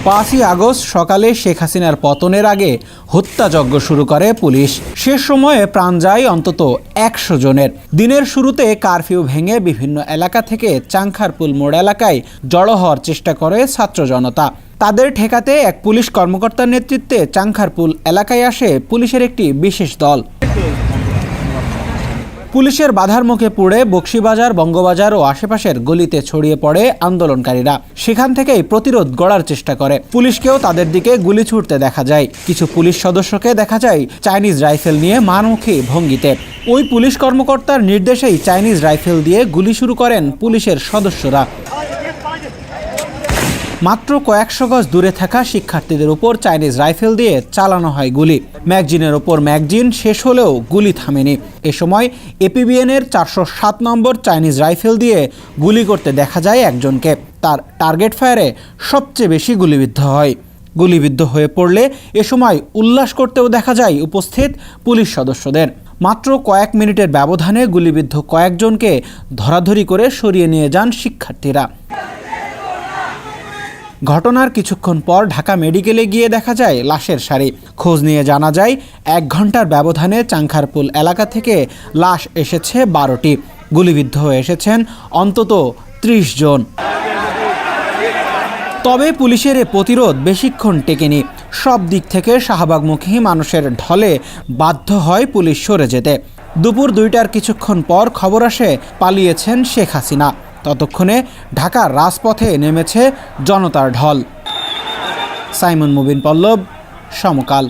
5ই August সকালে শেখ হাসিনার পতনের আগে হত্যাযজ্ঞ শুরু করে পুলিশ। সে সময়ে প্রাণ যায় অন্তত 100 জনের। দিনের শুরুতে কারফিউ ভেঙে বিভিন্ন এলাকা থেকে চাংখারপুল মোড় এলাকায় জড়ো হওয়ার চেষ্টা করে ছাত্র জনতা। তাদের ঠেকাতে এক পুলিশ কর্মকর্তার নেতৃত্বে চাংখারপুল এলাকায় আসে পুলিশের একটি বিশেষ দল। পুলিশের বাধার মুখে পড়ে বকশীবাজার, বঙ্গবাজার ও আশেপাশের গলিতে ছড়িয়ে পড়ে আন্দোলনকারীরা। সেখান থেকেই প্রতিরোধ গড়ার চেষ্টা করে। পুলিশকেও তাদের দিকে গুলি ছুড়তে দেখা যায়। কিছু পুলিশ সদস্যকে দেখা যায় চাইনিজ রাইফেল নিয়ে মারমুখী ভঙ্গিতে। ওই পুলিশ কর্মকর্তার নির্দেশেই চাইনিজ রাইফেল দিয়ে গুলি শুরু করেন পুলিশের সদস্যরা। মাত্র কয়েকশো গজ দূরে থাকা শিক্ষার্থীদের উপর চাইনিজ রাইফেল দিয়ে চালানো হয় গুলি। ম্যাগজিনের ওপর ম্যাগজিন শেষ হলেও গুলি থামেনি। এ সময় এপিবিএনের 407 নম্বর চাইনিজ রাইফেল দিয়ে গুলি করতে দেখা যায় একজনকে। তার টার্গেট ফায়ারে সবচেয়ে বেশি গুলিবিদ্ধ হয়। গুলিবিদ্ধ হয়ে পড়লে এ সময় উল্লাস করতেও দেখা যায় উপস্থিত পুলিশ সদস্যদের। মাত্র কয়েক মিনিটের ব্যবধানে গুলিবিদ্ধ কয়েকজনকে ধরাধরি করে সরিয়ে নিয়ে যান শিক্ষার্থীরা। ঘটনার কিছুক্ষণ পর ঢাকা মেডিকেলে গিয়ে দেখা যায় লাশের সারি। খোঁজ নিয়ে জানা যায় 1 ঘন্টার ব্যবধানে চাংখারপুল এলাকা থেকে লাশ এসেছে 12টি। গুলিবিদ্ধ হয়ে এসেছেন অন্তত 30 জন। তবে পুলিশের এ প্রতিরোধ বেশিক্ষণ টেকেনি। সব দিক থেকে শাহবাগমুখী মানুষের ঢলে বাধ্য হয় পুলিশ সরে যেতে। দুপুর 2টার কিছুক্ষণ পর খবর আসে পালিয়েছেন শেখ হাসিনা। ততক্ষণে ঢাকার রাজপথে নেমেছে জনতার ঢল। সাইমন মুবিন পল্লব, সমকাল।